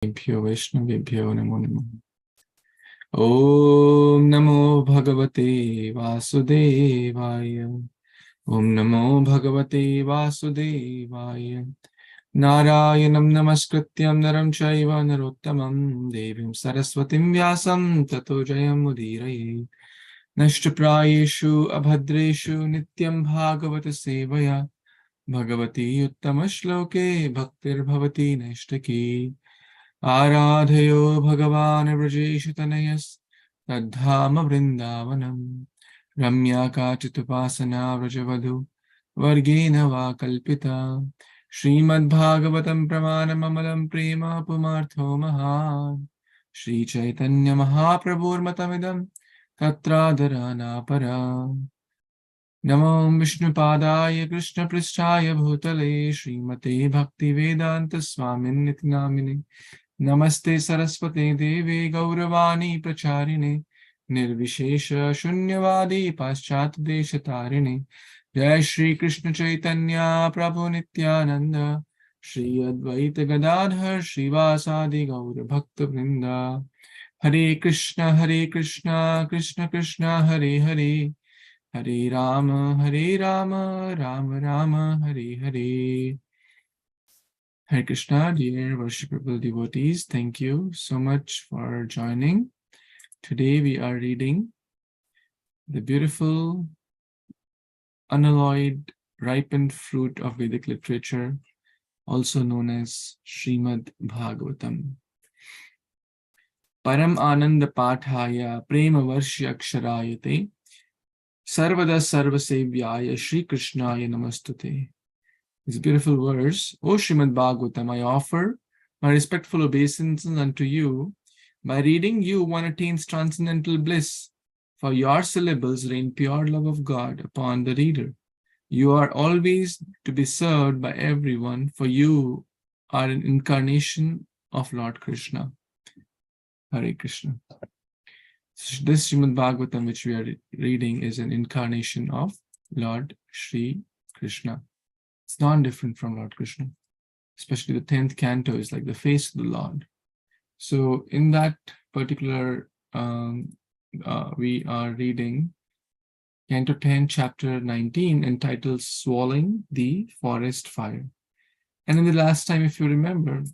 Bhyo Vaishnavebhyo Namo Namo. Om Namo Bhagavate Vasudevaya. Om Namo Bhagavate Vasudevaya. Narayanam Namaskrityam Naram Chaiva Narottamam Devim Saraswatim Vyasam Tato Jayam Udiraye. Nashtaprayeshu Abhadreshu Nityam Bhagavata Sevaya. Bhagavati Uttama Shloke Bhaktir Bhavati Nashtaki. Aradhayo Bhagavan Vrajeshatanayas Tadhama Vrindavanam Ramya Kachitupasana Vrajavadhu Vargena Va Kalpita Srimad Bhagavatam Pramanam Amalam Prema Pumartho Mahan Shri Chaitanya Mahaprabhur Matamidam Tatradharana Para Namo Vishnu Padaya Krishna Pristhaya Bhutale Srimate Bhakti Vedanta Swamin Nityanamine Namaste Saraswate Deve Gauravani Pracharine Nirvishesha Shunyavadi Paschat Deshatarine Jai Shri Krishna Chaitanya Prabhu Nityananda Shri Advaita Gadadhar Srivasadi Gaura Bhakta Vrinda Hare Krishna Krishna Krishna Hare Hare Hare Rama Rama Rama Hare Hare. Hare Krishna, dear worshipable devotees, thank you so much for joining. Today we are reading the beautiful, unalloyed, ripened fruit of Vedic literature, also known as Srimad Bhagavatam. Param Ananda Pathaya Prema Varshya Aksharayate Sarvada Sarvasevyaya Shri Krishnaya Namastute. This beautiful verse, O Srimad Bhagavatam, I offer my respectful obeisances unto you. By reading you, one attains transcendental bliss. For your syllables rain pure love of God upon the reader. You are always to be served by everyone, for you are an incarnation of Lord Krishna. Hare Krishna. This Srimad Bhagavatam which we are reading is an incarnation of Lord Shri Krishna. It's non-different from Lord Krishna. Especially the 10th canto is like the face of the Lord. So in that particular, we are reading Canto 10, Chapter 19, entitled Swallowing the Forest Fire. And in the last time, if you remember,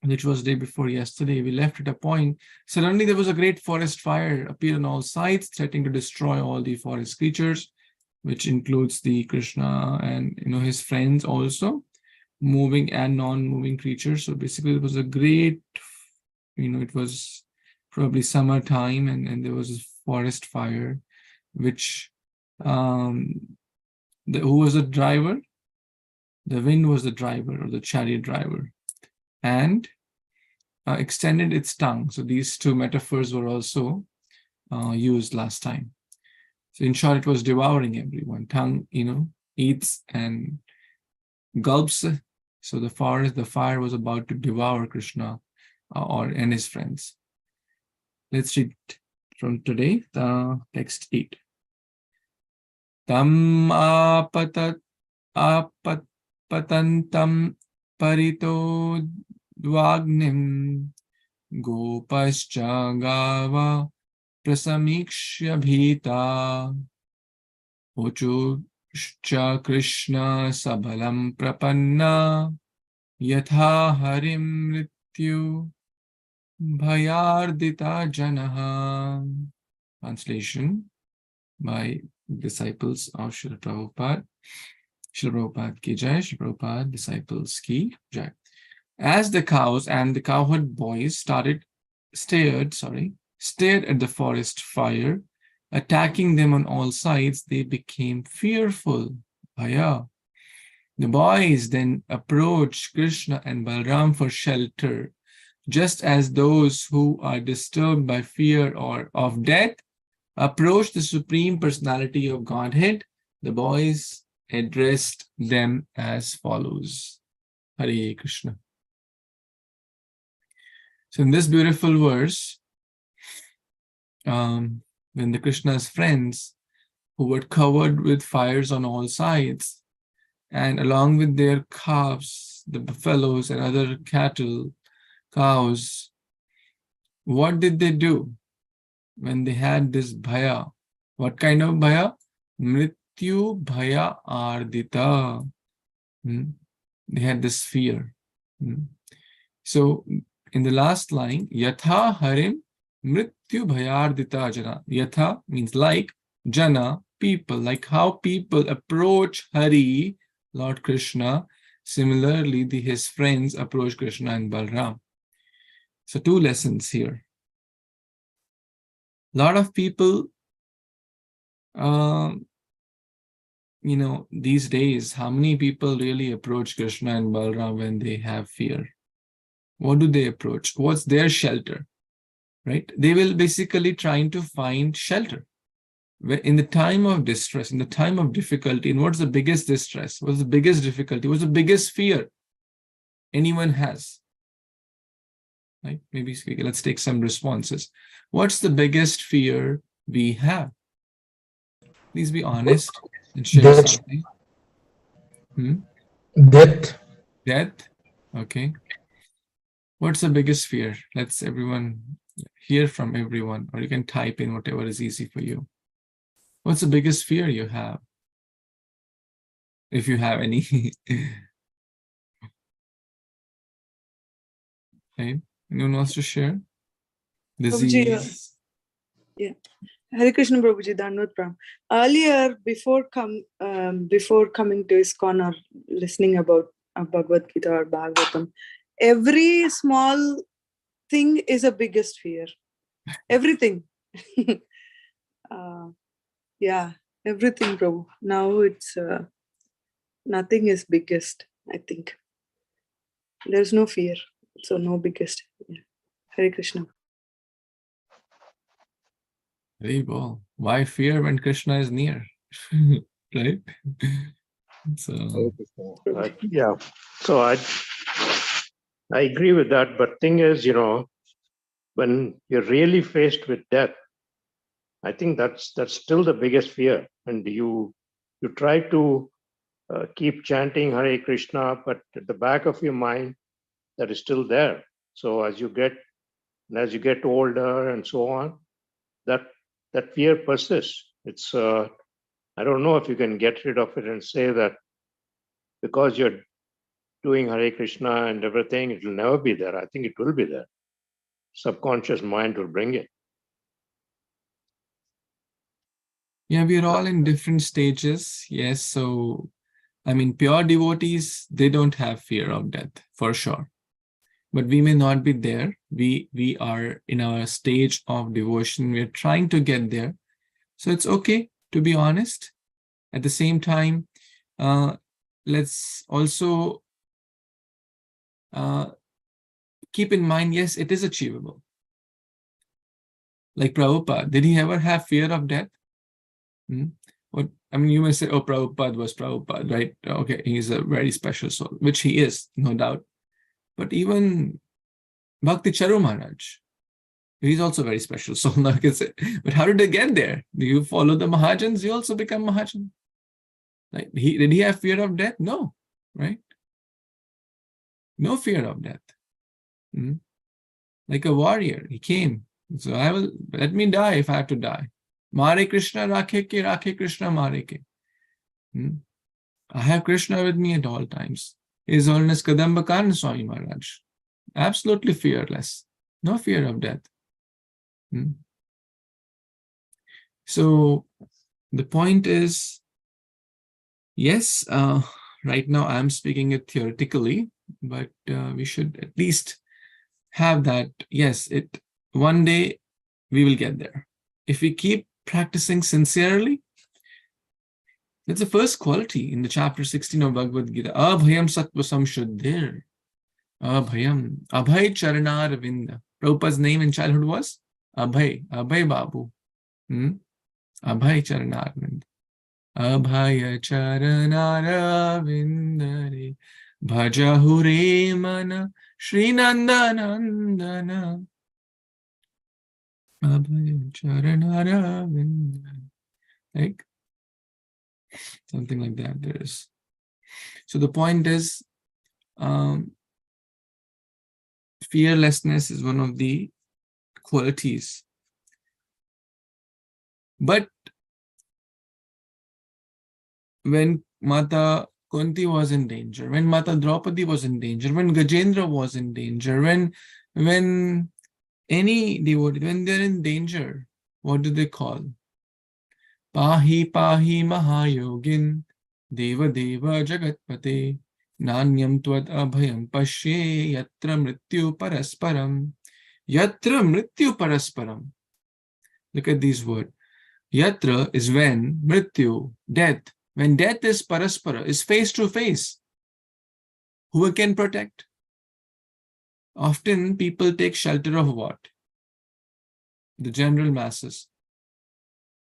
which was the day before yesterday, we left at a point. Suddenly there was a great forest fire appeared on all sides, threatening to destroy all the forest creatures, which includes the Krishna and his friends also, moving and non-moving creatures. So basically it was a great, it was probably summertime and there was a forest fire, which, who was the driver? The wind was the driver, or the chariot driver, and extended its tongue. So these two metaphors were also used last time. So in short, it was devouring everyone. Tongue, eats and gulps. So the fire was about to devour Krishna and his friends. Let's read from today, text 8. Tam patantam parito dvagnim gopascha gava prasamikshya bhita Ochushcha Krishna sabalam prapanna yatha harim mrityu bhayardita janaha. Translation by disciples of Srila Prabhupada. Srila Prabhupada ki jai, Srila Prabhupada disciples ki jai. As the cows and the cowherd boys stared at the forest fire, attacking them on all sides, they became fearful. Bhaya. The boys then approached Krishna and Balram for shelter, just as those who are disturbed by fear or of death approach the Supreme Personality of Godhead. The boys addressed them as follows. Hare Krishna. So in this beautiful verse, when the Krishna's friends, who were covered with fires on all sides, and along with their calves, the buffaloes and other cattle, cows, what did they do when they had this bhaya? What kind of bhaya? Mrityu bhaya ardita. They had this fear. So in the last line, yatha harim mrityu bhayardita jana. Yatha means like, jana, people, like how people approach Hari, Lord Krishna. Similarly, his friends approach Krishna and Balram. So two lessons here. A lot of people, these days, how many people really approach Krishna and Balram when they have fear? What do they approach? What's their shelter? Right? They will basically trying to find shelter. In the time of distress, in the time of difficulty, and what's the biggest distress? What's the biggest difficulty? What's the biggest fear anyone has? Right? Maybe let's take some responses. What's the biggest fear we have? Please be honest and share Death. something. Death. Death. Okay. What's the biggest fear? Let's everyone hear from everyone, or you can type in whatever is easy for you. What's the biggest fear you have? If you have any. Okay. Anyone wants to share? Disease. Yeah. Hare Krishna Prabhuji, Dandavat Pranam. Earlier, before coming to ISKCON or listening about Bhagavad Gita or Bhagavatam, every small thing is a biggest fear. Everything. Yeah, everything, Prabhu. Now it's nothing is biggest, I think. There's no fear, so no biggest. Yeah. Hare Krishna. Very well. Why fear when Krishna is near? Right? So yeah. So I agree with that. But thing is, when you're really faced with death, I think that's still the biggest fear. And you try to keep chanting Hare Krishna, but at the back of your mind, that is still there. So as you get older and so on, that fear persists. It's I don't know if you can get rid of it and say that because you're doing Hare Krishna and everything, it will never be there. I think it will be there. Subconscious mind will bring it. yeah, we're all in different stages. Yes. So, I mean, pure devotees, they don't have fear of death for sure. But we may not be there. We are in our stage of devotion. We're trying to get there. So it's okay to be honest. At the same time, let's also keep in mind, yes, it is achievable. Like Prabhupada, did he ever have fear of death? What I mean, you may say, oh, Prabhupada was Prabhupada, right? Okay, he's a very special soul, which he is, no doubt. But even Bhakti Charu Maharaj, he's also a very special soul. Like I said. But how did they get there? Do you follow the Mahajans? You also become Mahajan. Like did he have fear of death? No, right? No fear of death. Like a warrior, he came. So let me die if I have to die. Mare Krishna rakhe Krishna mare ke. I have Krishna with me at all times. His Holiness Kadamba Swami Maharaj. Absolutely fearless. No fear of death. So the point is, yes, right now I'm speaking it theoretically, but we should at least have that. Yes, one day we will get there. If we keep practicing sincerely, that's the first quality in the chapter 16 of Bhagavad Gita. Abhayam sattva samshuddhir. Abhayam. Abhay Charanar Vinda. Prabhupada's name in childhood was Abhay. Abhay Babu. Abhay Charanar Vinda. Abhay Charanar Vindare. Bhajahure Mana Shri Nandanandana. Abhay Charanar Vindare. Like something like that there is. So the point is, fearlessness is one of the qualities. But when Mata Kunti was in danger, when Mata Draupadi was in danger, when Gajendra was in danger, when any devotee, when they're in danger, what do they call? Pahi Pahi Mahayogin Deva Deva Jagatpate Nanyam Tvad Abhayam Pashye Yatra Mrityu Parasparam. Yatra Mrityu Parasparam. Look at these words. Yatra is when, Mrityu, death. When death is paraspara, is face to face. Who can protect? Often people take shelter of what? The general masses.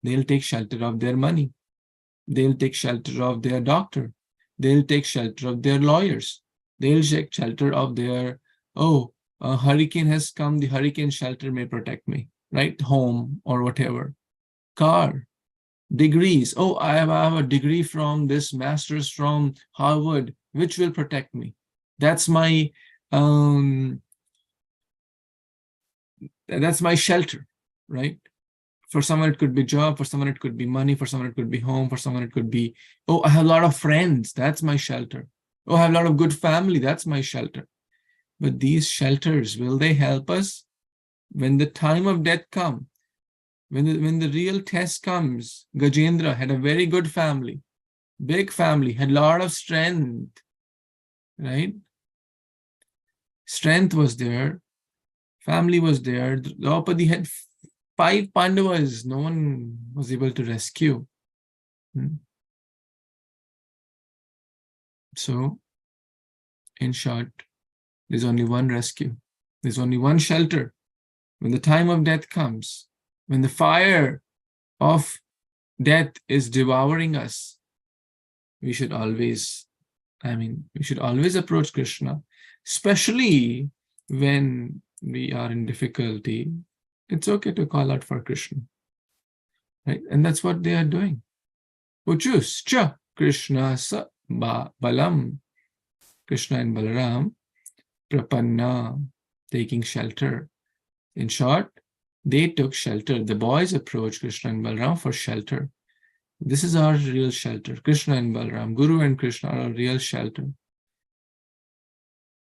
They'll take shelter of their money. They'll take shelter of their doctor. They'll take shelter of their lawyers. They'll take shelter of their, oh, a hurricane has come, the hurricane shelter may protect me, right? Home or whatever. Car, degrees. Oh, I have a degree from this master's from Harvard, which will protect me. That's my shelter, right? For someone, it could be job. For someone, it could be money. For someone, it could be home. For someone, it could be, oh, I have a lot of friends. That's my shelter. Oh, I have a lot of good family. That's my shelter. But these shelters, will they help us when the time of death comes? When the real test comes, Gajendra had a very good family, big family, had a lot of strength, right? Strength was there, family was there. Draupadi had 5 Pandavas, no one was able to rescue. So, in short, there's only one rescue. There's only one shelter. When the time of death comes, when the fire of death is devouring us, we should always approach Krishna, especially when we are in difficulty. It's okay to call out for Krishna, right? And that's what they are doing. Uchus cha Krishna sa balam. Krishna and Balaram, prapanna, taking shelter. In short, they took shelter. The boys approached Krishna and Balaram for shelter. This is our real shelter. Krishna and Balaram, Guru and Krishna are our real shelter.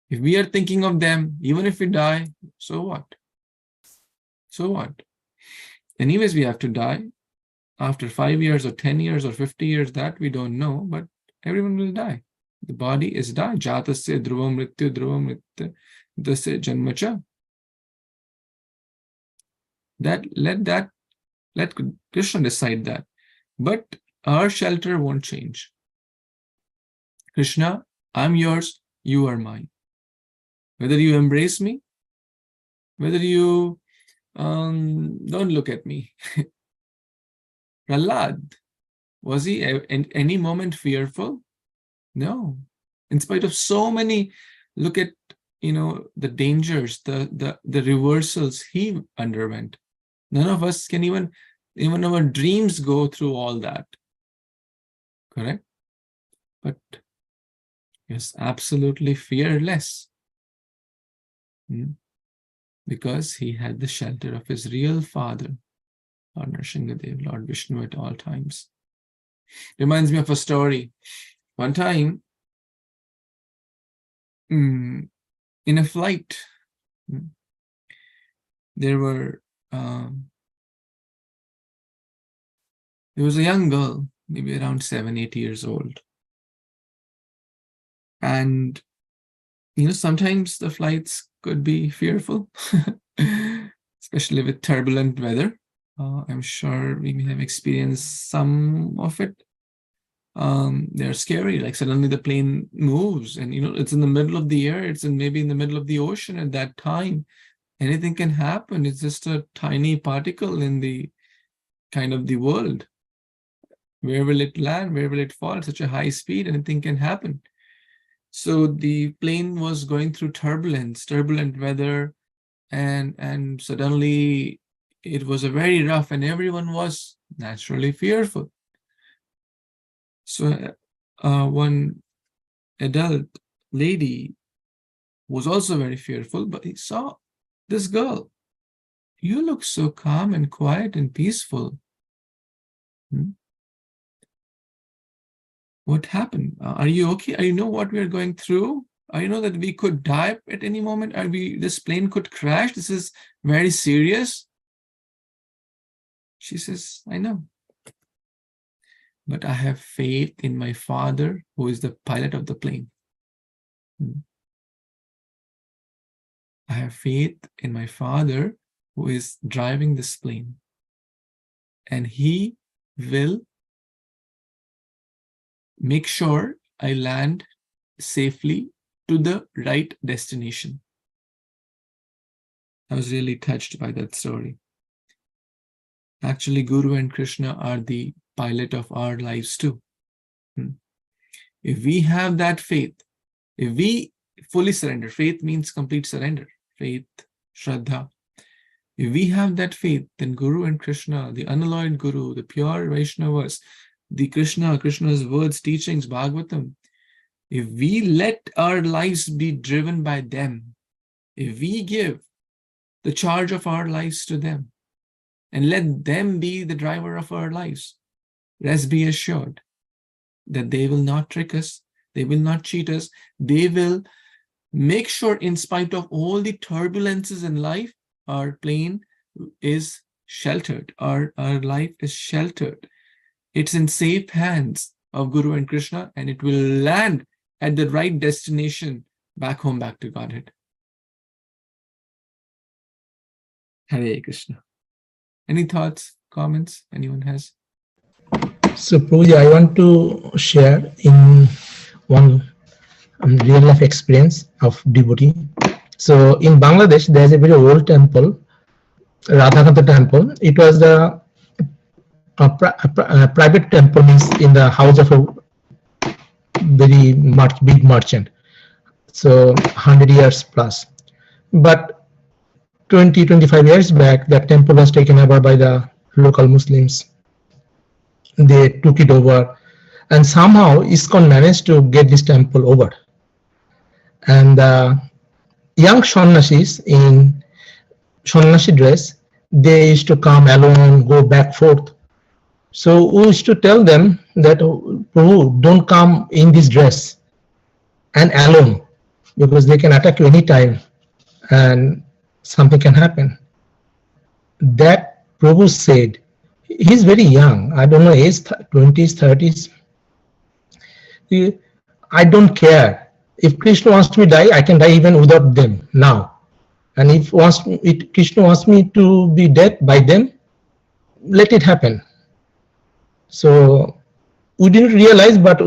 If we are thinking of them, even if we die, so what? So what? Anyways, we have to die. After 5 years or 10 years or 50 years, that we don't know, but everyone will die. The body is die. Jatasya dhruvam mrityu dasya janmacha. Let Krishna decide that. But our shelter won't change. Krishna, I'm yours, you are mine. Whether you embrace me, whether you don't look at me. Prahlad, was he in any moment fearful? No. In spite of so many, look at the dangers, the reversals he underwent. None of us can even our dreams go through all that. Correct? But yes, absolutely fearless. Because he had the shelter of his real father, Lord Nrsimhadev, Lord Vishnu at all times. Reminds me of a story. One time, in a flight, there was a young girl, maybe around 7-8 years old. And, sometimes the flights could be fearful, especially with turbulent weather. I'm sure we may have experienced some of it. They're scary, like suddenly the plane moves and, it's in the middle of the air, it's maybe in the middle of the ocean at that time. Anything can happen. It's just a tiny particle in the kind of the world. Where will it land? Where will it fall? At such a high speed, anything can happen. So the plane was going through turbulent weather, and suddenly it was a very rough, and everyone was naturally fearful. So one adult lady was also very fearful, but he saw this girl. You look so calm and quiet and peaceful. What happened? Are you okay? Are you know what we are going through? You know that we could die at any moment? This plane could crash? This is very serious. She says, I know. But I have faith in my father, who is the pilot of the plane. I have faith in my father, who is driving this plane. And he will make sure I land safely to the right destination. I was really touched by that story. Actually, Guru and Krishna are the pilot of our lives too. If we have that faith, if we fully surrender, faith means complete surrender, faith, Shraddha. If we have that faith, then Guru and Krishna, the unalloyed Guru, the pure Vaishnavas, the Krishna's words, teachings, Bhagavatam, if we let our lives be driven by them, if we give the charge of our lives to them and let them be the driver of our lives, rest be assured that they will not trick us, they will not cheat us, they will make sure, in spite of all the turbulences in life, our plane is sheltered, our life is sheltered. It's in safe hands of Guru and Krishna, and it will land at the right destination, back home, back to Godhead. Hare Krishna. Any thoughts, comments anyone has? So, Prabhuji, I want to share in one real life experience of devotee. So, in Bangladesh, there is a very old temple, Radhakanta temple. It was a private temple, means in the house of a very big merchant. So, 100 years plus. But 20-25 years back, that temple was taken over by the local Muslims. They took it over, and somehow ISKCON managed to get this temple over. And young Sannyasis in Sannyasi dress, they used to come alone, go back forth. So we used to tell them that, Prabhu, don't come in this dress and alone, because they can attack you anytime and something can happen. That Prabhu said, he's very young, I don't know, age 20s, 30s. I don't care. If Krishna wants me to die, I can die even without them now. And if Krishna wants me to be dead by them, let it happen. So we didn't realize, but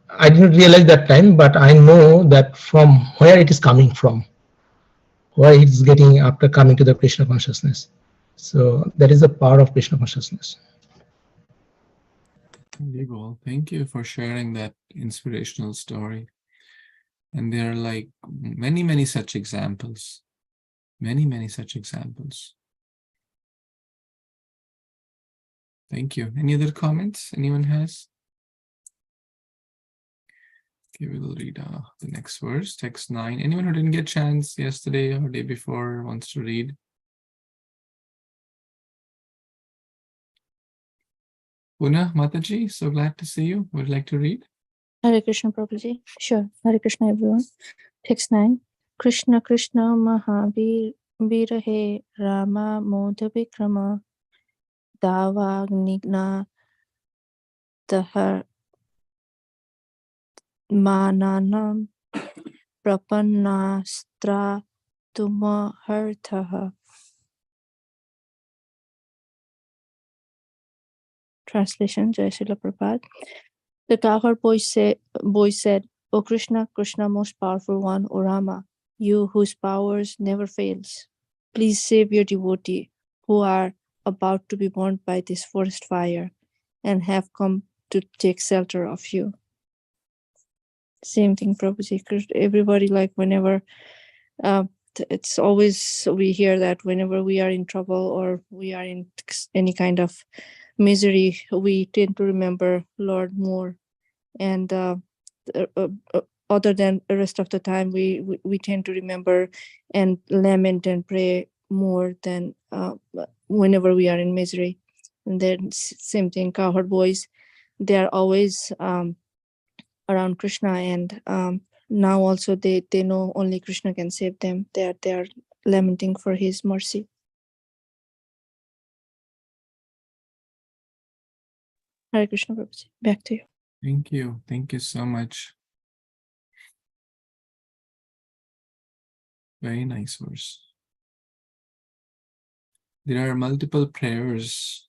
I didn't realize that time, but I know that from where it is coming from, where it's getting after coming to the Krishna consciousness. So that is the power of Krishna consciousness. Thank you for sharing that inspirational story. And there are like many such examples. Many such examples. Thank you. Any other comments anyone has? Okay, we will read the next verse, text 9. Anyone who didn't get a chance yesterday or day before wants to read? Puna, Mataji, so glad to see you. Would you like to read? Hare Krishna, Prabhuji. Sure. Hare Krishna, everyone. Text 9. Krishna Krishna Mahavir Virahe Rama Modha Vikrama Davagnigna Tahar Mananam Prapanastra Tumaharthaha. Translation, Jai Srila Prabhupada. The cowherd boy said, O Krishna, Krishna, most powerful one, O Rama, you whose powers never fails, please save your devotee who are about to be burned by this forest fire and have come to take shelter of you. Same thing, Prabhuji. Everybody, like whenever, it's always, we hear that whenever we are in trouble or we are in any kind of misery, we tend to remember Lord more. And other than the rest of the time, we tend to remember and lament and pray more than whenever we are in misery. And then same thing, cowherd boys, they are always around Krishna, and now also they know only Krishna can save them. They are lamenting for his mercy. Hare Krishna, Prabhuji. Back to you. Thank you. Thank you so much. Very nice verse. There are multiple prayers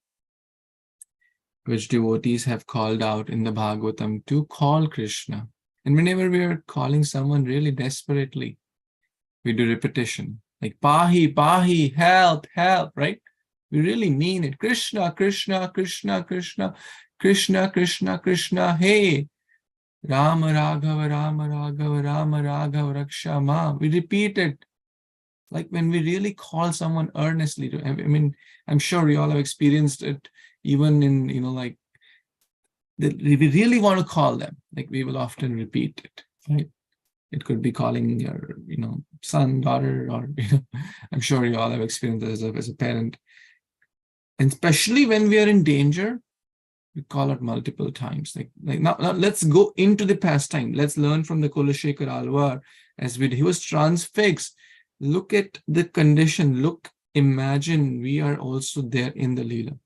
which devotees have called out in the Bhagavatam to call Krishna. And whenever we are calling someone really desperately, we do repetition, like Pahi, Pahi, help, help, right? We really mean it. Krishna, Krishna, Krishna, Krishna, Krishna, Krishna, Krishna, hey, Rama Raghava, Rama Raghava, Rama Raghava, Raksha Ma. We repeat it. Like when we really call someone earnestly. I mean, I'm sure you all have experienced it, even in, like, we really want to call them. Like we will often repeat it, right? It could be calling your, son, daughter, or, I'm sure you all have experienced this as a parent. And especially when we are in danger, we call it multiple times. Like now let's go into the pastime. Let's learn from the Kulashekar Alvar he was transfixed. Look at the condition. Imagine we are also there in the Leela.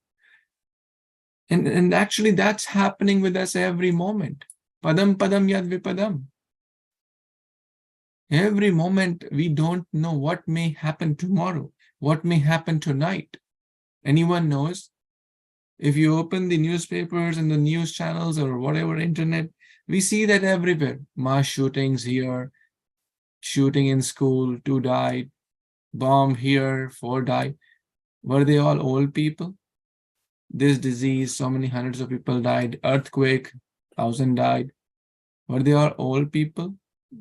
And actually that's happening with us every moment. Padam padam yad vipadam. Every moment we don't know what may happen tomorrow, what may happen tonight. Anyone knows? If you open the newspapers and the news channels or whatever internet, we see that everywhere. Mass shootings here, shooting in school, 2 died, bomb here, 4 died. Were they all old people? This disease, so many hundreds of people died. Earthquake, 1,000 died. Were they all old people?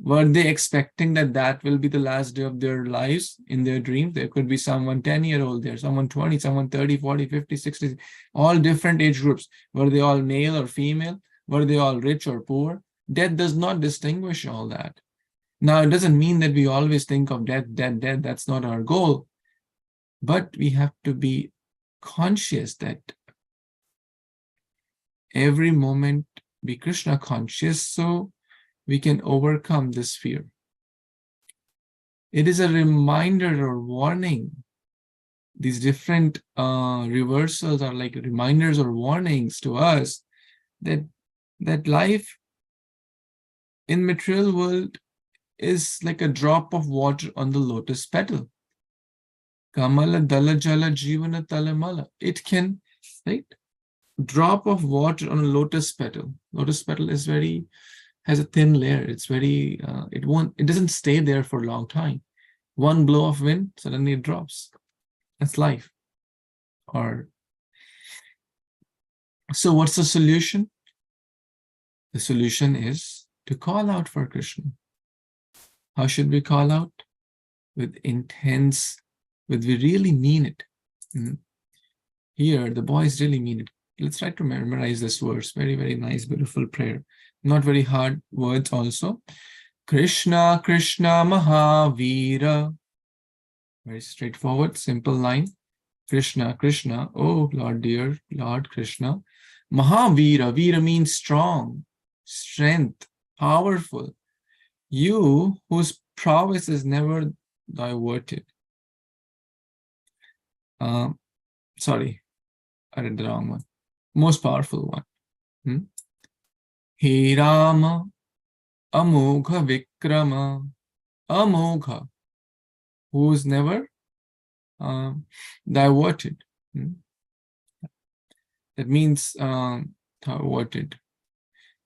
Were they expecting that will be the last day of their lives in their dreams? There could be someone 10-year-old there, someone 20, someone 30, 40, 50, 60, all different age groups. Were they all male or female? Were they all rich or poor? Death does not distinguish all that. Now, it doesn't mean that we always think of death. That's not our goal. But we have to be conscious that every moment be Krishna conscious, so we can overcome this fear. It is a reminder or warning. These different reversals are like reminders or warnings to us that life in material world is like a drop of water on the lotus petal. Kamala dala jala jivana talamala. It can, right? Drop of water on a lotus petal. Lotus petal has a thin layer. It's very, it doesn't stay there for a long time. One blow of wind, suddenly it drops. That's life. So what's the solution? The solution is to call out for Krishna. How should we call out? With intense, we really mean it. Here, the boys really mean it. Let's try to memorize this verse. Very, very nice, beautiful prayer. Not very hard words also. Krishna, Krishna, Mahavira. Very straightforward, simple line. Krishna, Krishna, oh Lord dear, Lord Krishna. Mahavira, Vira means strong, strength, powerful. You whose prowess is never diverted. Sorry, I read the wrong one. Most powerful one. He Rama, Amogha Vikrama, Amogha, who is never diverted. That means diverted.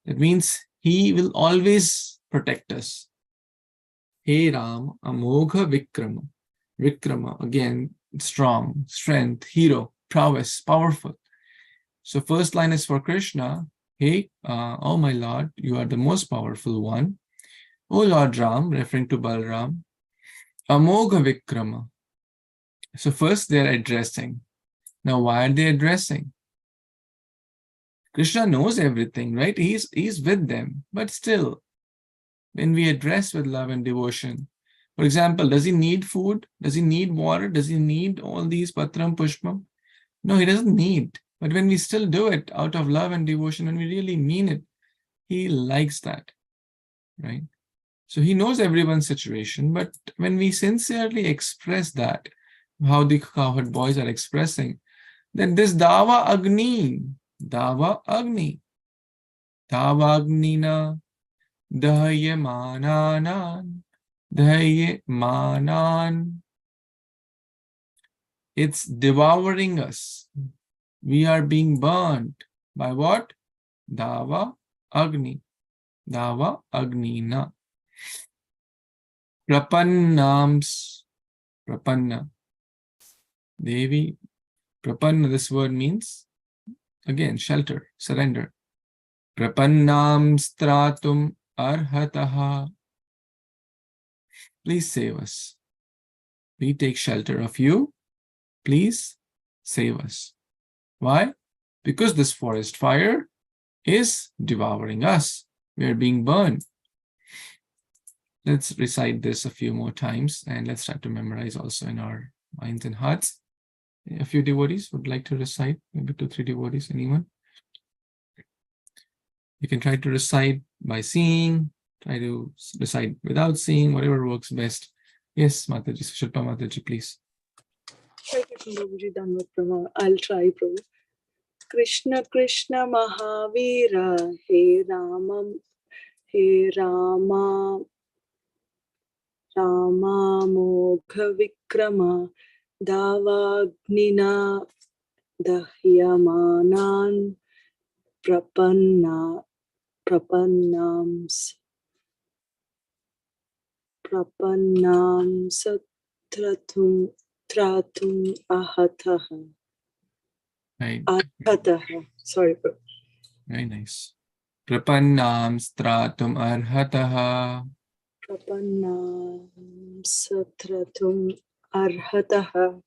That means he will always protect us. He Rama, Amogha Vikrama. Vikrama, again, strong, strength, hero, prowess, powerful. So first line is for Krishna. Hey, oh my Lord, you are the most powerful one. Oh Lord Ram, referring to Balram. Amogha Vikrama. So first they're addressing. Now why are they addressing? Krishna knows everything, right? He's with them, but still, when we address with love and devotion. For example, does he need food? Does he need water? Does he need all these patram pushpam? No, he doesn't need. But when we still do it out of love and devotion, when we really mean it, he likes that, right? So he knows everyone's situation, but when we sincerely express that, how the cowherd boys are expressing, then this Dava Agni, Dahagnina, Dahyamanan, it's devouring us. We are being burnt by what? Dava Agni, Dava Agnina. Prapannams, Prapanna. Devi, Prapanna, this word means, again, shelter, surrender. Prapannam stratum arhataha. Please save us. We take shelter of you. Please save us. Why? Because this forest fire is devouring us. We are being burned. Let's recite this a few more times and let's try to memorize also in our minds and hearts. A few devotees would like to recite, maybe 2-3 devotees, anyone? You can try to recite by seeing, try to recite without seeing, whatever works best. Yes, Mataji, Shilpa Mataji, please. I'll try, Prabhu. Krishna Krishna Mahavira, He Rama, Rama Mogha Vikrama, Davagnina Dahyamanan, Prapannam Satratum Ahataha. Right. Arhataha. Sorry, Prabhu. Very nice. Prapannam stratum arhataha. Prapannam Satratum Arhataha.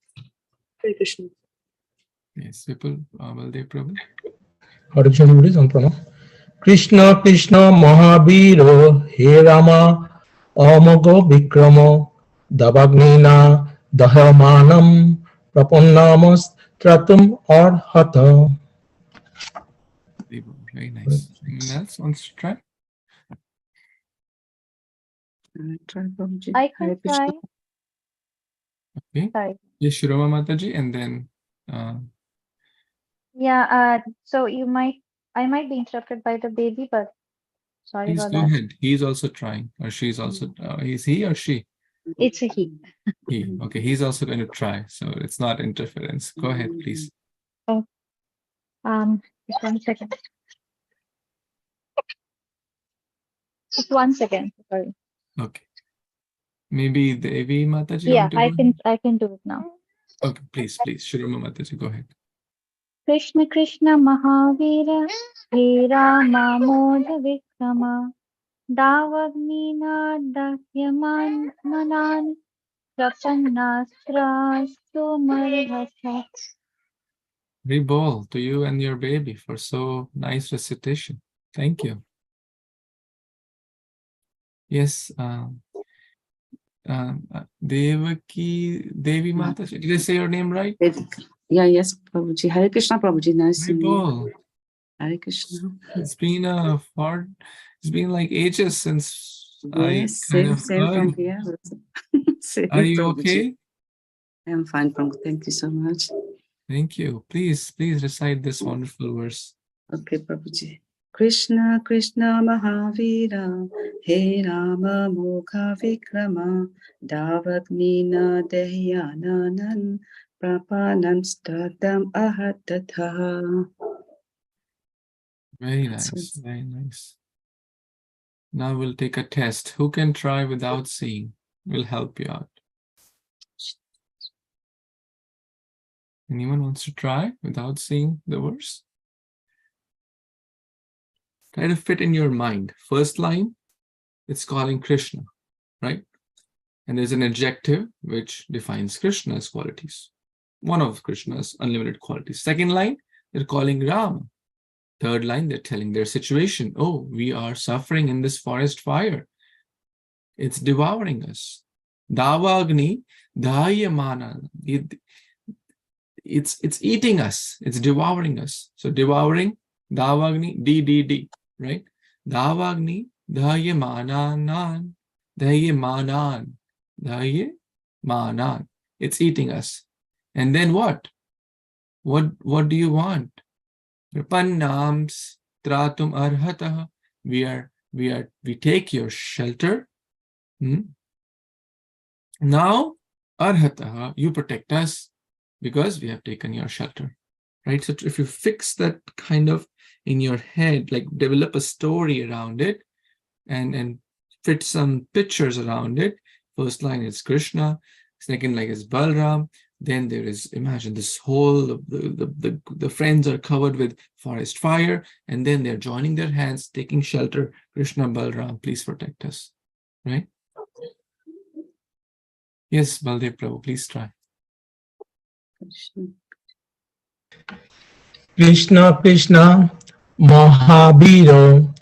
Hare Krishna. Yes, people, Baldev Prabhu. Hare Krishna devotees on pranam. Krishna Krishna Mahavira, He Rama Amogo Vikrama, Davagnina Dahamanam, Prapannamas Tratum Arhata. Very nice. Anyone else wants to try? Try, Prabhuji. I Hare can Krishna. try. Okay. Sorry. Yes, Shiroma Mataji, and then Yeah, so I might be interrupted by the baby, but sorry please about go that. ahead. He's also trying, or she's also, is he or she? It's a he. He. Okay, he's also going to try, so it's not interference. Go ahead, please. Just 1 second. Just 1 second. Sorry. Okay. Maybe Devi Mataji. Yeah, want to go I can do it now. ahead? Okay, please, Shiroma Mataji, go ahead. Krishna Krishna Mahavira, He Rama Modha Vikrama, Davagnina Dahyaman Manan, Prapannastra Sumarhasa. Rebol to you and your baby for so nice recitation. Thank you. Yes, Devaki, Devi Mataji. Did I say your name right? Yeah, yes, Prabhuji. Hare Krishna, Prabhuji. Nice to meet you. Rebol. Hare Krishna. It's been it's been like ages since Yes, I kind same of from heard. here. Same, Are you Prabhuji. okay? I'm fine, Prabhuji. Thank you so much. Thank you. Please recite this wonderful verse. Okay, Prabhuji. Krishna Krishna Mahavira, He Rama Mokha Vikrama, Davagnina Dehyananan, Prapanam Statam Ahatatha. Very nice. Very nice. Now we'll take a test. Who can try without seeing? We'll help you out. Anyone wants to try without seeing the verse? Try to fit in your mind. First line, it's calling Krishna, right? And there's an adjective which defines Krishna's qualities. One of Krishna's unlimited qualities. Second line, they're calling Rama. Third line, they're telling their situation. Oh, we are suffering in this forest fire. It's devouring us. Davagni dayamana. It's eating us. It's devouring us. So devouring, davagni, D, right? Davagni dayamanan, dayamanan, dayamanan. It's eating us. And then what? What do you want? Prapannams tratum arhataha. We take your shelter. Now, arhataha, you protect us because we have taken your shelter. Right? So if you fix that kind of in your head, like develop a story around it and fit some pictures around it. First line is Krishna, second line is Balram. Then there is, imagine this whole, the friends are covered with forest fire, and then they're joining their hands, taking shelter. Krishna, Balram, please protect us. Right? Yes, Baldev Prabhu, please try. Krishna Krishna Mahabhiro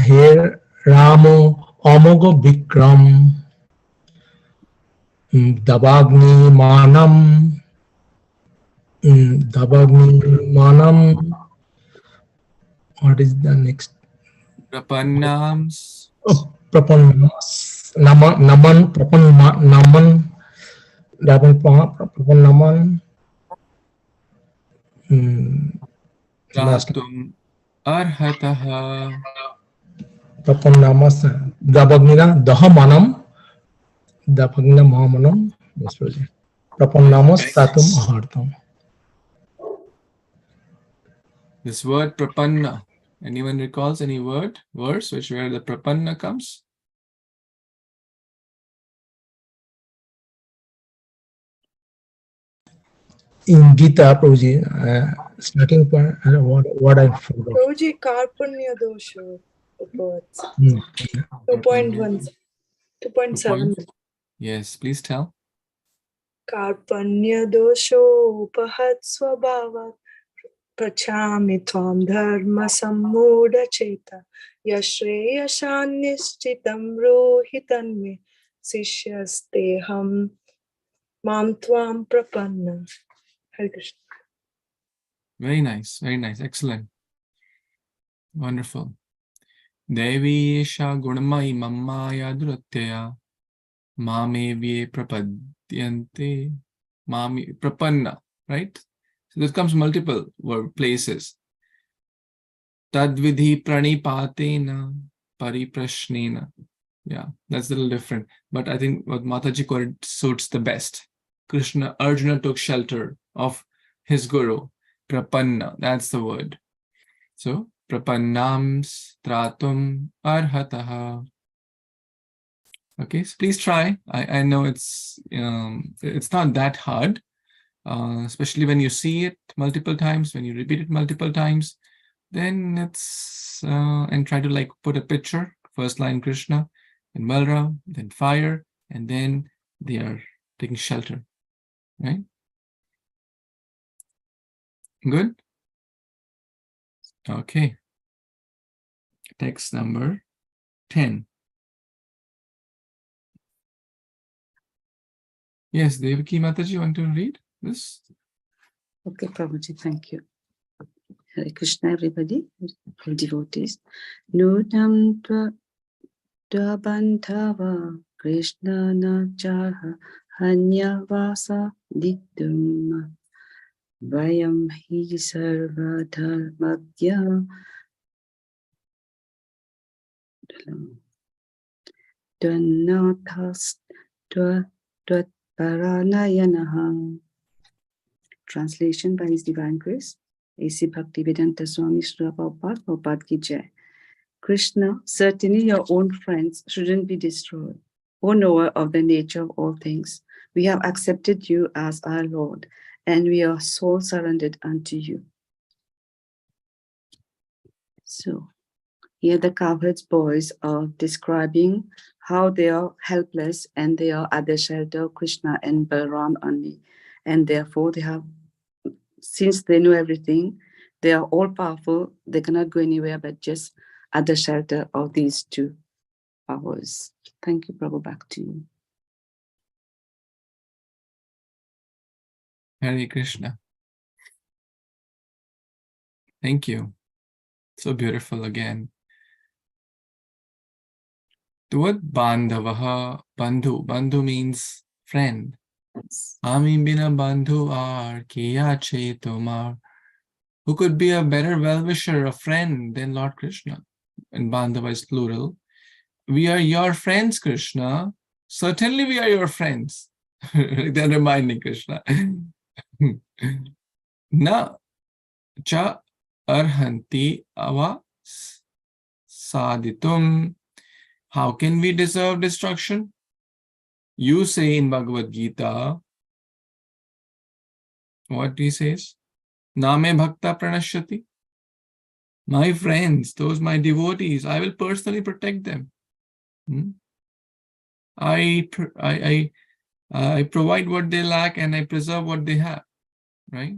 Here Ramo Amogo Bikram Dabagni Manam What is the next? Prapannams. Oh, Prapannamas Naman Naman Prapannaman last Tratum arhataha. Prapannamas Dabagnina Dahamanam Dabagna Mahamanam. Yes, Prabhuji. Prapannamas Tatum Ahartam. This word prapanna. Anyone recalls any verse where the prapanna comes? In Gita, Prabhuji, starting point, what I forgot. Prabhuji, Karpunya Dosha Upavats. 2.1, 2.7. Yes, please tell. Karpanya dosho upahat swabhavat prachami tvam dharma sammuda cheta yashreyashan nishchitam rohitanme sishyasteham mam tvam prapanna. Hare Krishna. Very nice, excellent. Wonderful. Devi Esha Gunamai Mammaya Duratyaya Mamevye Prapadyante Mami Prapanna, right? So this comes multiple word places. Tadvidhi Pranipatena Pariprashnena. Yeah, that's a little different. But I think what Mataji quoted suits the best. Arjuna took shelter of his guru. Prapanna, that's the word. So, prapannams tratum arhataha. Okay, so please try. I know it's not that hard, especially when you see it multiple times, when you repeat it multiple times, then it's, and try to like put a picture, first line Krishna, and Balram, then fire, and then they are taking shelter, right? Good? Okay. Text number 10. Yes, Devaki Mataji, you want to read this? Okay, Prabhuji, thank you. Hare Krishna, everybody, all devotees. Nudam Dvabandhava Krishna Nachaha Hanya Vasa Didum Vayam Hi Sarva Dharmadya Dvanathas Dvatparanayanaha. Translation by His Divine Grace, A.C. Bhaktivedanta Swami Srila Prabhupada, Prabhupada Ki Jai. Krishna, certainly your own friends shouldn't be destroyed. O knower of the nature of all things, we have accepted you as our Lord, and we are soul surrendered unto you. So, here the cowherds boys are describing how they are helpless and they are at the shelter of Krishna and Balaram only. And therefore they have, since they know everything, they are all powerful, they cannot go anywhere but just at the shelter of these two powers. Thank you, Prabhu. Back to you. Hare Krishna. Thank you. So beautiful again. The word bandhavaha, bandhu. Bandhu means friend. Ami bina bandhu ar kiya che tomar. Who could be a better well-wisher, a friend than Lord Krishna? And bandhava is plural. We are your friends, Krishna. Certainly we are your friends. They're reminding Krishna. Na cha arhanti ava saditum. How can we deserve destruction? You say in Bhagavad Gita, what he says? Name bhakta pranashyati. My friends, those my devotees, I will personally protect them. I provide what they lack and I preserve what they have. Right?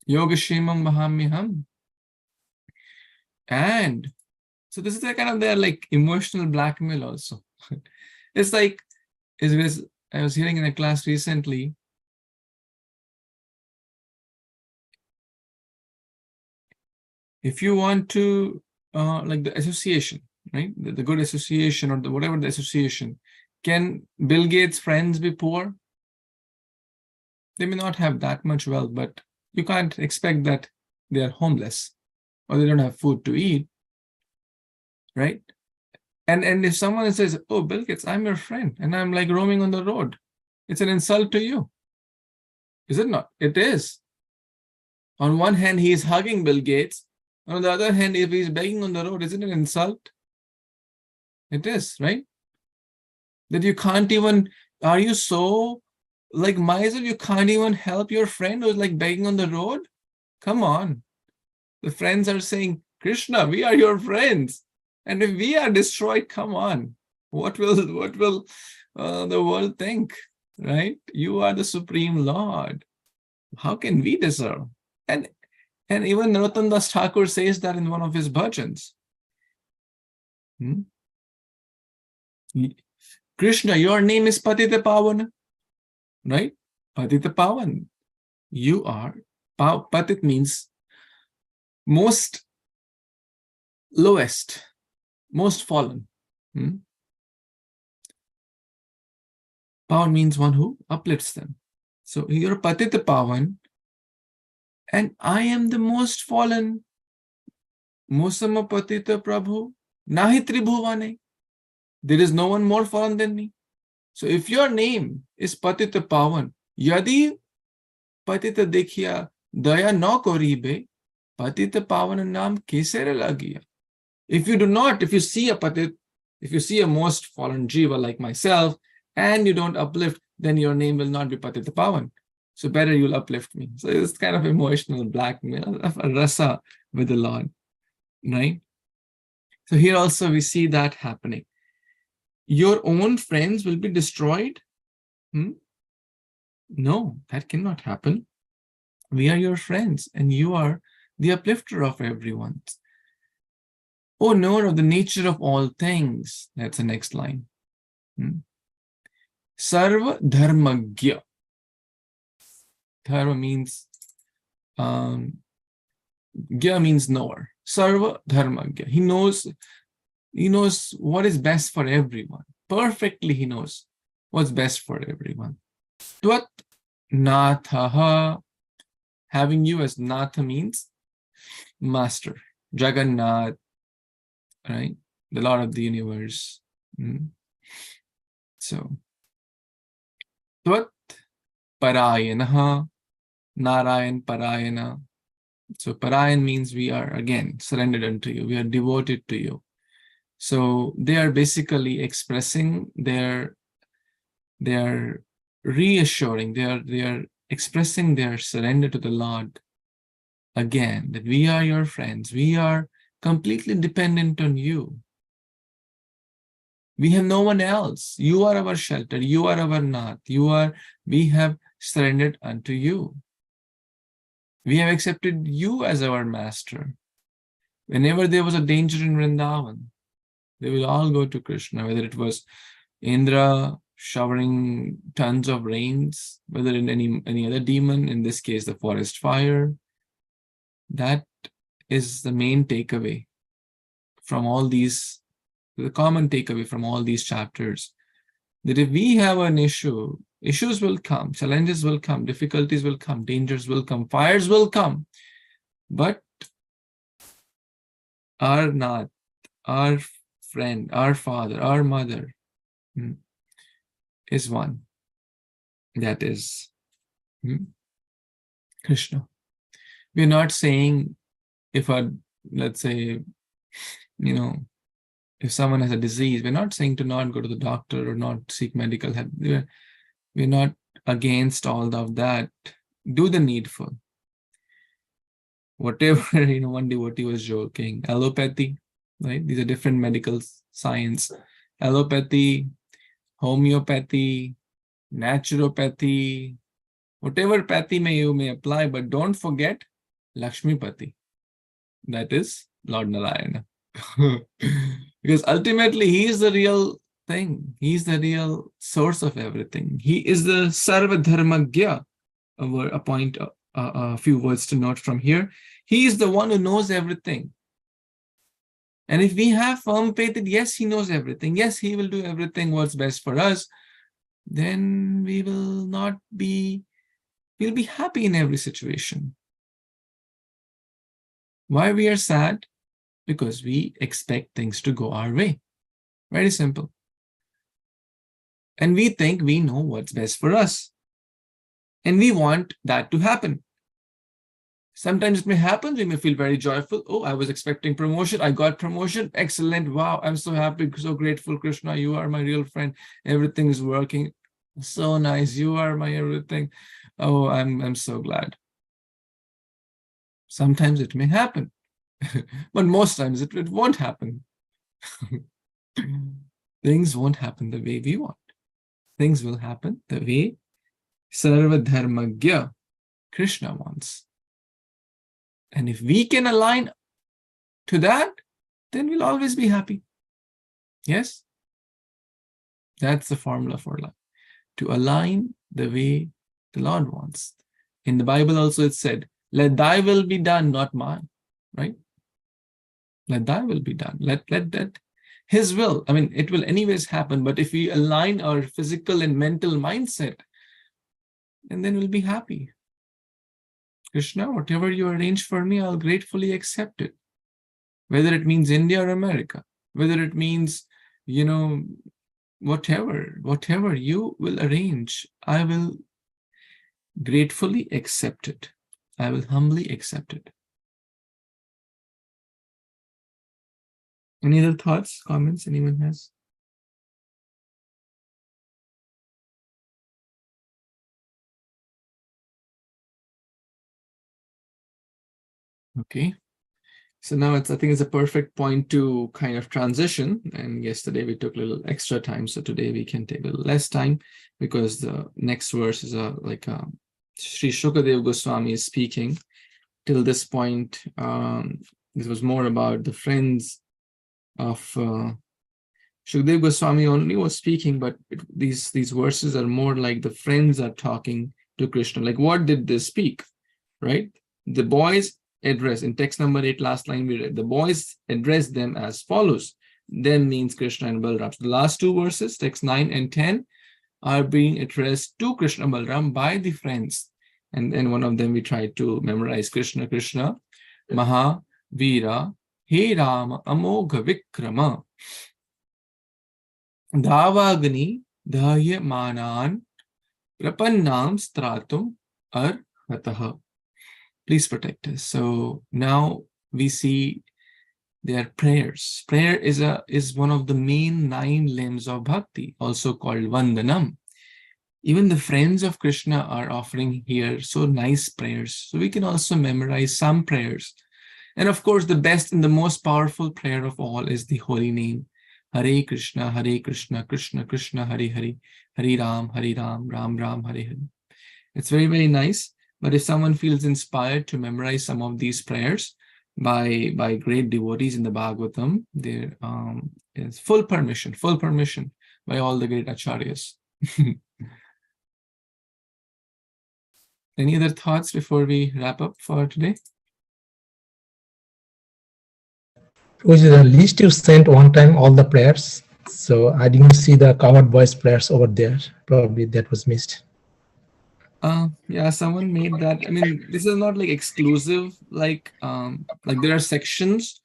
Yogashemam mahamyaham. And so this is a kind of their like emotional blackmail also. It's like, I was hearing in a class recently, if you want to, like the association, right? The good association or whatever the association, can Bill Gates' friends be poor? They may not have that much wealth, but you can't expect that they are homeless or they don't have food to eat, right? And if someone says, oh, Bill Gates, I'm your friend, and I'm like roaming on the road, it's an insult to you. Is it not? It is. On one hand, he is hugging Bill Gates. On the other hand, if he's begging on the road, is it an insult? It is, right? That you can't even, are you so like miser, you can't even help your friend who's like begging on the road? Come on. The friends are saying, Krishna, we are your friends. And if we are destroyed, come on. What will the world think, right? You are the Supreme Lord. How can we deserve? And even Narottam Das Thakur says that in one of his bhajans. Krishna, your name is Patita Pavan, right? Patita Pavan. You are, Patit means most lowest, most fallen. Pavan means one who uplifts them. So you're Patita Pavan, and I am the most fallen. Mosama Patita Prabhu, Nahi Tribhuvane. There is no one more fallen than me. So if your name is Patita Pavan, Yadi Patita Dekhya Daya no koribe, Patita Pavan naam kesere lagiya. If you do not, if you see a Patit, if you see a most fallen jiva like myself, and you don't uplift, then your name will not be Patita Pavan. So better you'll uplift me. So it's kind of emotional blackmail, a rasa with the Lord, right? So here also we see that happening. Your own friends will be destroyed? No, that cannot happen. We are your friends, and you are the uplifter of everyone. Oh, knower of the nature of all things. That's the next line. Sarva dharmagya. Dharma means, gya means knower. Sarva dharmagya. He knows what is best for everyone. Perfectly he knows what's best for everyone. Tvat nathaha. Having you as natha means master. Jagannath, right? The Lord of the universe. So, Tvat parayanaha. Narayan parayana. So Parayan means we are again surrendered unto you. We are devoted to you. So they are basically expressing they are reassuring, they are expressing their surrender to the Lord again, that we are your friends. We are completely dependent on you. We have no one else. You are our shelter. You are our nath. We have surrendered unto you. We have accepted you as our master. Whenever there was a danger in Vrindavan, They will all go to Krishna, whether it was Indra showering tons of rains, whether in any other demon, in this case, the forest fire. That is the main takeaway from all these, the common takeaway from all these chapters, that if we have an issue, issues will come, challenges will come, difficulties will come, dangers will come, fires will come, but our Nath, our friend, our father, our mother is one. That is Krishna. We're not saying if let's say, if someone has a disease, we're not saying to not go to the doctor or not seek medical help. We're not against all of that. Do the needful. Whatever, one devotee was joking, allopathy, right? These are different medical science. Allopathy, homeopathy, naturopathy, whatever pathy you may apply, but don't forget Lakshmipati. That is Lord Narayana. Because ultimately he is the real thing. He is the real source of everything. He is the Sarva Dharmagya. A few words to note from here. He is the one who knows everything. And if we have firm faith that yes, he knows everything, yes, he will do everything what's best for us, then we will we'll be happy in every situation. Why we are sad? Because we expect things to go our way. Very simple. And we think we know what's best for us. And we want that to happen. Sometimes it may happen, we may feel very joyful. Oh, I was expecting promotion. I got promotion. Excellent. Wow, I'm so happy, so grateful, Krishna. You are my real friend. Everything is working. So nice. You are my everything. Oh, I'm so glad. Sometimes it may happen, but most times it won't happen. Things won't happen the way we want. Things will happen the way Sarva Dharmagya Krishna wants. And if we can align to that, then we'll always be happy. Yes? That's the formula for life. To align the way the Lord wants. In the Bible also it said, let thy will be done, not mine. Right? Let thy will be done. Let that his will. I mean, it will anyways happen, but if we align our physical and mental mindset, and then we'll be happy. Krishna, whatever you arrange for me, I'll gratefully accept it. Whether it means India or America, whether it means, whatever you will arrange, I will gratefully accept it. I will humbly accept it. Any other thoughts, comments anyone has? Okay. So now I think it's a perfect point to kind of transition. And yesterday we took a little extra time. So today we can take a little less time because the next verse is Sri Shukadev Goswami is speaking. Till this point, this was more about the friends of Shukadev Goswami only was speaking, but these verses are more like the friends are talking to Krishna. Like what did they speak, right? The boys address, in text number 8, last line we read, the boys address them as follows. Then means Krishna and Balram. So the last two verses, text 9 and 10, are being addressed to Krishna and Balram by the friends. And then one of them we tried to memorize, Krishna, Krishna, Maha, Veera, He Rama, Amogha Vikrama, Davagni, Dahya Manan, Prapannam Stratum Arhataha. Please protect us. So now we see their prayers. Prayer is one of the main 9 limbs of bhakti, also called Vandanam. Even the friends of Krishna are offering here so nice prayers. So we can also memorize some prayers. And of course, the best and the most powerful prayer of all is the holy name. Hare Krishna, Krishna Krishna, Hare Hare, Hare Ram, Ram Ram, Hare Hare. It's very, very nice. But if someone feels inspired to memorize some of these prayers, by great devotees in the Bhagavatam. There is full permission by all the great acharyas. Any other thoughts before we wrap up for today? Which is the list you sent one time, all the prayers. So I didn't see the covered voice prayers over there. Probably that was missed. Yeah, someone made that. I mean, this is not like exclusive, like there are sections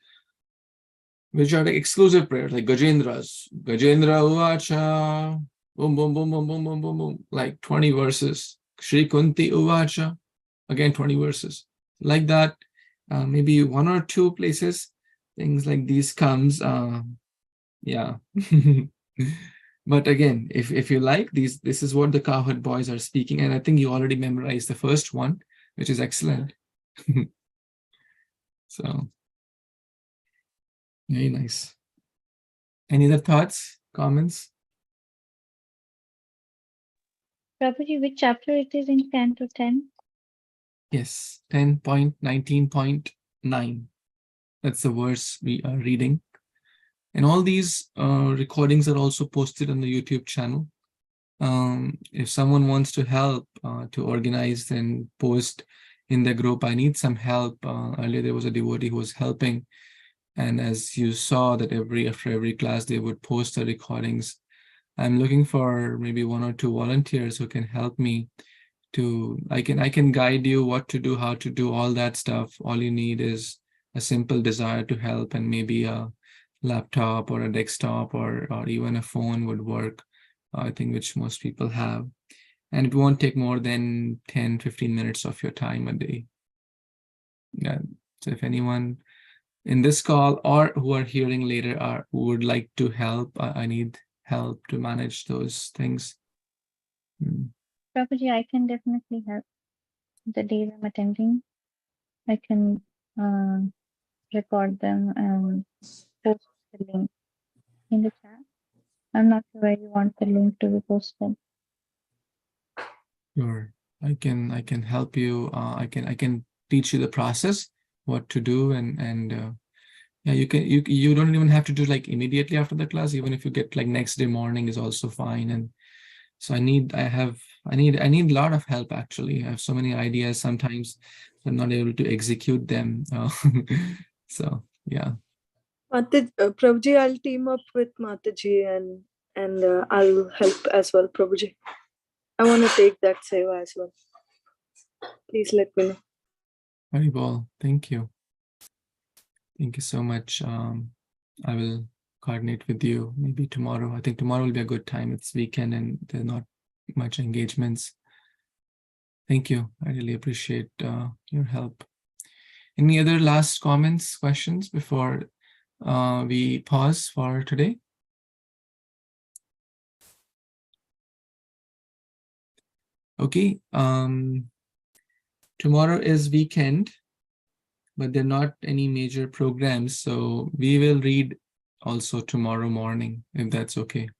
which are like exclusive prayers, like Gajendra's. Gajendra Uvacha, boom, boom, boom, boom, boom, boom, boom, boom, like 20 verses. Shri Kunti Uvacha, again 20 verses. Like that, maybe one or two places, things like these comes. Yeah. But again, if you like these, this is what the Cowherd boys are speaking, and I think you already memorized the first one, which is excellent. So very nice. Any other thoughts, comments? Prabhuji, which chapter it is in Canto 10? Yes, 10.19.9. That's the verse we are reading. And all these recordings are also posted on the YouTube channel. If someone wants to help to organize and post in the group, I need some help. Earlier there was a devotee who was helping, and as you saw that after every class they would post the recordings. I'm looking for maybe one or two volunteers who can help me to, I can guide you what to do, how to do all that stuff. All you need is a simple desire to help, and maybe a laptop or a desktop or even a phone would work, I think, which most people have. And it won't take more than 10-15 minutes of your time a day. Yeah. So if anyone in this call or who are hearing later who would like to help, I need help to manage those things. Prabhuji, I can definitely help. The days I'm attending, I can record them and post the link in the chat. I'm not sure where you want the link to be posted. Sure, I can help you. I can teach you the process, what to do, and yeah, you don't even have to do like immediately after the class. Even if you get like next day morning is also fine. And so I need a lot of help actually. I have so many ideas. Sometimes I'm not able to execute them. So yeah. Prabhuji, I'll team up with Mataji and I'll help as well, Prabhuji. I want to take that seva as well. Please let me know. Very well. Thank you. Thank you so much. I will coordinate with you maybe tomorrow. I think tomorrow will be a good time. It's weekend and there's not much engagements. Thank you. I really appreciate your help. Any other last comments, questions before we pause for today? Okay. Tomorrow is weekend, but there are not any major programs, so we will read also tomorrow morning, if that's okay,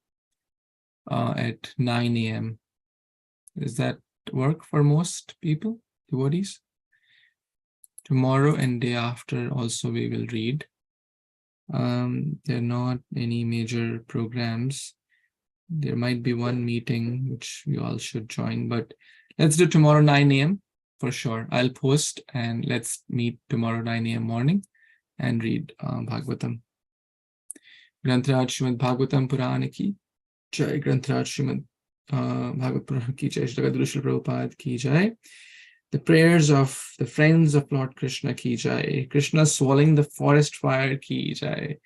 at 9 a.m. Does that work for most people, devotees? Tomorrow and day after also we will read. There are not any major programs. There might be one meeting which we all should join, but let's do tomorrow 9 a.m. for sure. I'll post and let's meet tomorrow 9 a.m. morning and read Bhagavatam. Grantraj Srimad Bhagavatam Purana ki jai. Grantraj Srimad Bhagavad Purana ki jai. Shri Srila Prabhupada ki jai. The prayers of the friends of Lord Krishna ki jai. Krishna swallowing the forest fire ki jai.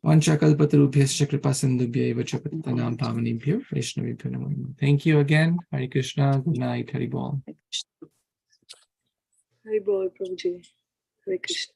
Vanchakalpatarubhyascha kripa sindhubhyaiva cha patitanam pavanebhyo Vaishnavibhyo namo namaha. Thank you again. Hare Krishna. Good night. Hari Bol. Hari Bol, Prabhuji. Hare Krishna.